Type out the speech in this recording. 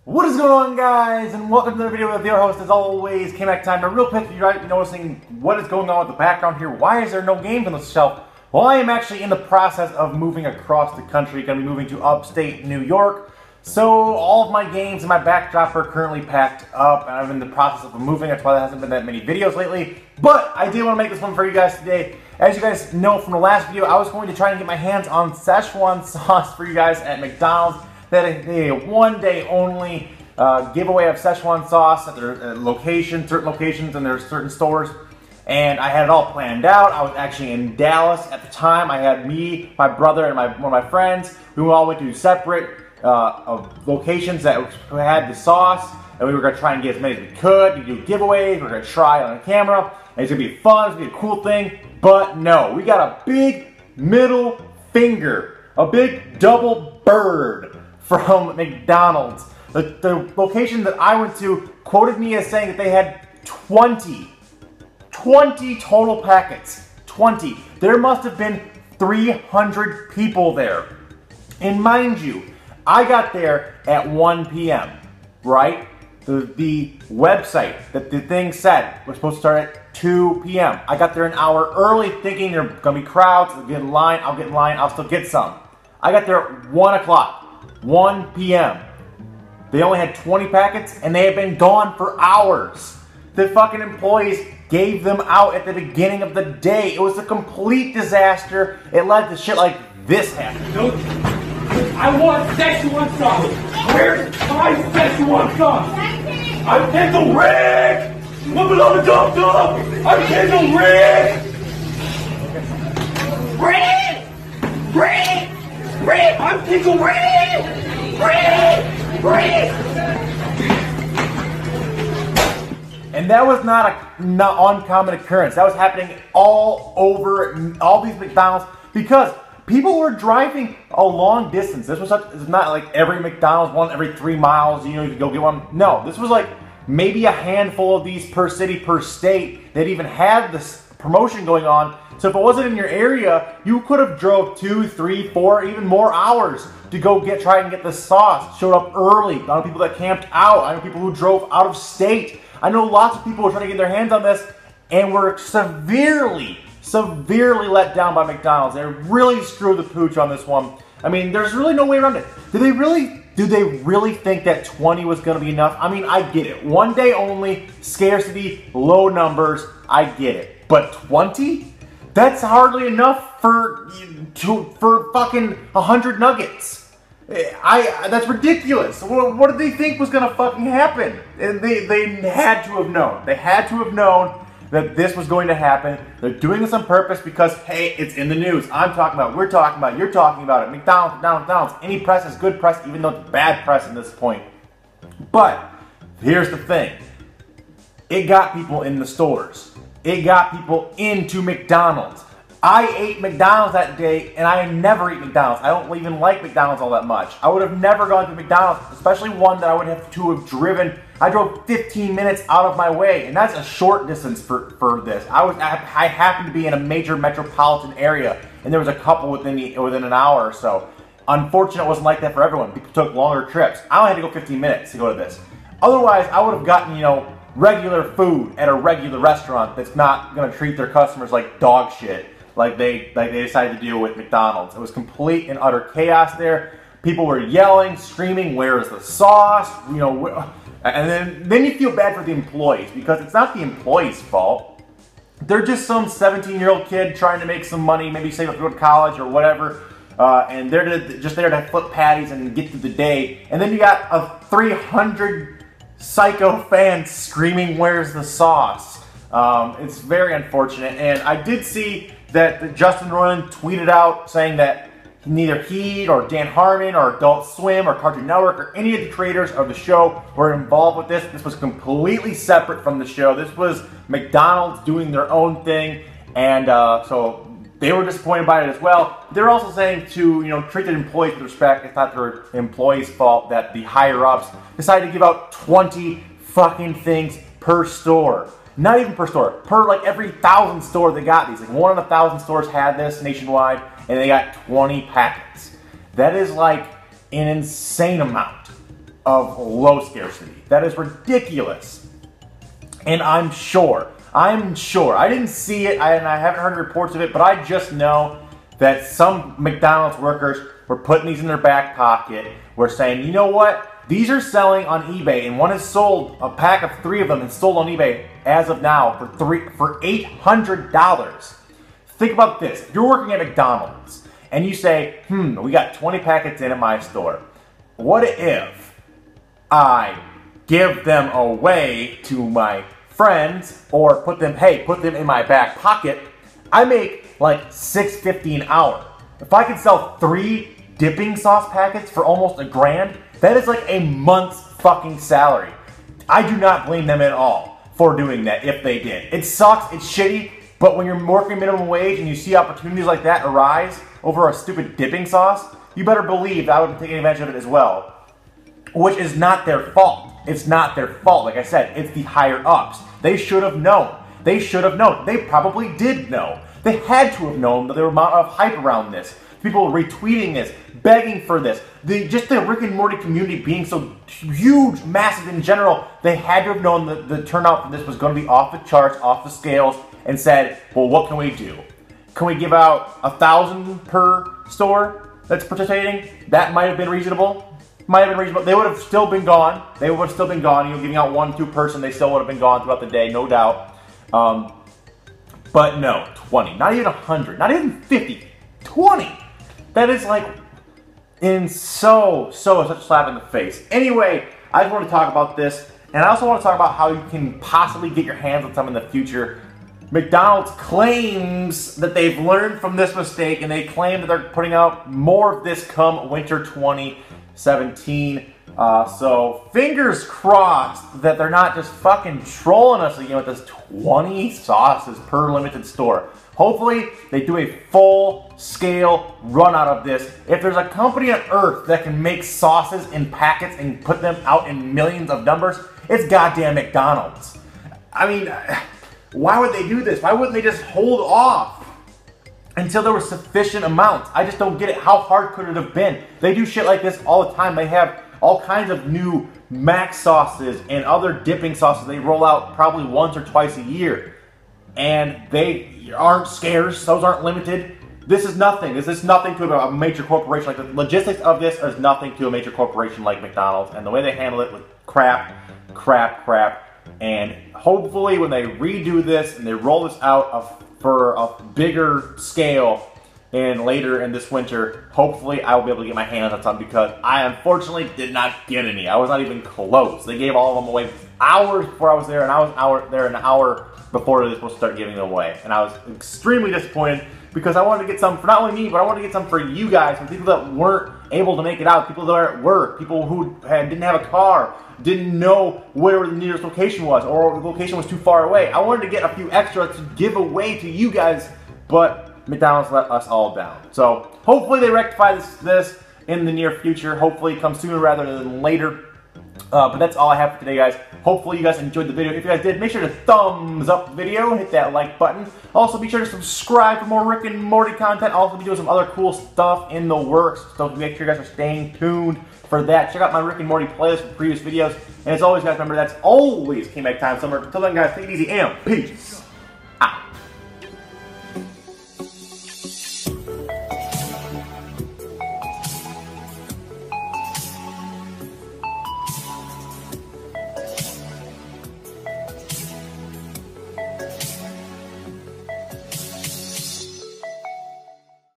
What is going on, guys, and welcome to another video with your host. As always, came back time. Now, real quick, if you're noticing what is going on with the background here, why is there no games on the shelf? Well, I am actually in the process of moving across the country. Going to be moving to upstate New York. So all of my games and my backdrop are currently packed up, and I'm in the process of moving. That's why there hasn't been that many videos lately. But I did want to make this one for you guys today. As you guys know from the last video, I was going to try and get my hands on Szechuan sauce for you guys at McDonald's. That a one-day only giveaway of Szechuan sauce at their certain locations, and there's certain stores. And I had it all planned out. I was actually in Dallas at the time. I had me, my brother, and one of my friends. We all went to separate locations that had the sauce, and we were going to try and get as many as we could. We do giveaways. We're going to try it on camera. And it's going to be fun. It's going to be a cool thing. But no, we got a big middle finger, a big double bird from McDonald's. The location that I went to quoted me as saying that they had 20 total packets. 20. There must have been 300 people there. And mind you, I got there at 1 p.m., right? The website that the thing said was supposed to start at 2 p.m. I got there an hour early thinking there were going to be crowds. I'll get in line, I'll still get some. I got there at 1 o'clock. 1 p.m. They only had 20 packets, and they had been gone for hours. The fucking employees gave them out at the beginning of the day. It was a complete disaster. It led to shit like this happening. No, I want Szechuan sauce. Where's my Szechuan sauce? I'm Pickle Rick! Moving on the dump dump! I'm Pickle Rick! Rick! Rick! Rick! I'm Pickle Rick! Rick! Rick! And that was not an uncommon occurrence. That was happening all over all these McDonald's because people were driving a long distance. This was it's not like every McDonald's, one every 3 miles, you could go get one. No, this was like maybe a handful of these per city, per state that even had this promotion going on. So if it wasn't in your area, you could have drove 2, 3, 4, even more hours to go try and get the sauce. Showed up early. I know people that camped out. I know people who drove out of state. I know lots of people were trying to get their hands on this and were severely let down by McDonald's. They really screwed the pooch on this one. I mean, there's really no way around it. Do they really think that 20 was going to be enough? I mean, I get it. One day only, scarcity, low numbers, I get it. But 20? That's hardly enough for fucking 100 nuggets. That's ridiculous. What did they think was going to fucking happen? And they had to have known. They had to have known that this was going to happen. They're doing this on purpose because, hey, it's in the news. I'm talking about, we're talking about, you're talking about it. McDonald's. Any press is good press, even though it's bad press at this point. But here's the thing. It got people in the stores. It got people into McDonald's. I ate McDonald's that day, and I never eat McDonald's. I don't even like McDonald's all that much. I would have never gone to McDonald's, especially one that I would have to have driven. I drove 15 minutes out of my way, and that's a short distance for this. I happened to be in a major metropolitan area, and there was a couple within an hour or so. Unfortunately, it wasn't like that for everyone. People took longer trips. I only had to go 15 minutes to go to this. Otherwise, I would have gotten, regular food at a regular restaurant that's not going to treat their customers like dog shit like they decided to do with McDonald's. It was complete and utter chaos there. People were yelling, screaming, "Where is the sauce?" And then you feel bad for the employees because it's not the employees' fault. They're just some 17-year-old kid trying to make some money, maybe save up to go to college or whatever, and they're just there to flip patties and get through the day. And then you got a 300 psycho fans screaming, "Where's the sauce?" It's very unfortunate, and I did see that Justin Roiland tweeted out saying that neither he or Dan Harmon or Adult Swim or Cartoon Network or any of the creators of the show were involved with this. This was completely separate from the show. This was McDonald's doing their own thing, and so they were disappointed by it as well. They're also saying to treat their employees with respect. It's not their employees' fault that the higher-ups decided to give out 20 fucking things per store. Not even per store. Per like every 1,000 store they got these. Like 1 in 1,000 stores had this nationwide, and they got 20 packets. That is like an insane amount. of low scarcity. That is ridiculous. And I'm sure, I didn't see it, and I haven't heard reports of it, but I just know that some McDonald's workers were putting these in their back pocket, were saying, you know what? These are selling on eBay, and one has sold, a pack of 3 of them and sold on eBay as of now for $800. Think about this. If you're working at McDonald's and you say, we got 20 packets in at my store. What if I give them away to my friends or put them in my back pocket? I make like $6.50 an hour. If I could sell 3 dipping sauce packets for almost $1,000, that is like a month's fucking salary. I do not blame them at all for doing that if they did. It sucks, it's shitty, but when you're working minimum wage and you see opportunities like that arise over a stupid dipping sauce, you better believe that I would have taken advantage of it as well. Which is not their fault. It's not their fault. Like I said, it's the higher ups. They should have known. They should have known. They probably did know. They had to have known that there was amount of hype around this. People retweeting this, begging for this. Just the Rick and Morty community being so huge, massive in general, they had to have known that the turnout for this was going to be off the charts, off the scales, and said, well, what can we do? Can we give out 1,000 per store that's participating? That might have been reasonable. Might have been reasonable. They would have still been gone. They would have still been gone. You know, giving out 1, 2 person, they still would have been gone throughout the day, no doubt. But no, 20. Not even 100. Not even 50. 20. That is like such a slap in the face. Anyway, I just want to talk about this, and I also want to talk about how you can possibly get your hands on some in the future. McDonald's claims that they've learned from this mistake, and they claim that they're putting out more of this come winter 2017. So fingers crossed that they're not just fucking trolling us again with this 20 sauces per limited store. Hopefully they do a full-scale run out of this. If there's a company on earth that can make sauces in packets and put them out in millions of numbers, it's goddamn McDonald's. I mean, why would they do this? Why wouldn't they just hold off until there was sufficient amounts? I just don't get it. How hard could it have been? They do shit like this all the time. They have all kinds of new mac sauces and other dipping sauces they roll out probably once or twice a year. And they aren't scarce. Those aren't limited. This is nothing. This is nothing to a major corporation. Like the logistics of this is nothing to a major corporation like McDonald's. And the way they handle it with crap. And hopefully when they redo this and they roll this out for a bigger scale and later in this winter, hopefully I will be able to get my hands on some, because I unfortunately did not get any. I was not even close. They gave all of them away hours before I was there, and I was there an hour before they were supposed to start giving them away. And I was extremely disappointed because I wanted to get some for not only me, but I wanted to get some for you guys, for people that weren't able to make it out, people that are at work, people who didn't have a car, didn't know where the nearest location was, or the location was too far away. I wanted to get a few extra to give away to you guys, but McDonald's let us all down. So hopefully they rectify this in the near future. Hopefully it comes sooner rather than later. But that's all I have for today, guys. Hopefully you guys enjoyed the video. If you guys did, make sure to thumbs up the video, hit that like button. Also, be sure to subscribe for more Rick and Morty content. I'll also be doing some other cool stuff in the works, so make sure you guys are staying tuned for that. Check out my Rick and Morty playlist for previous videos. And as always, guys, remember that's always K-Mac time summer. Until then, guys, take it easy and peace.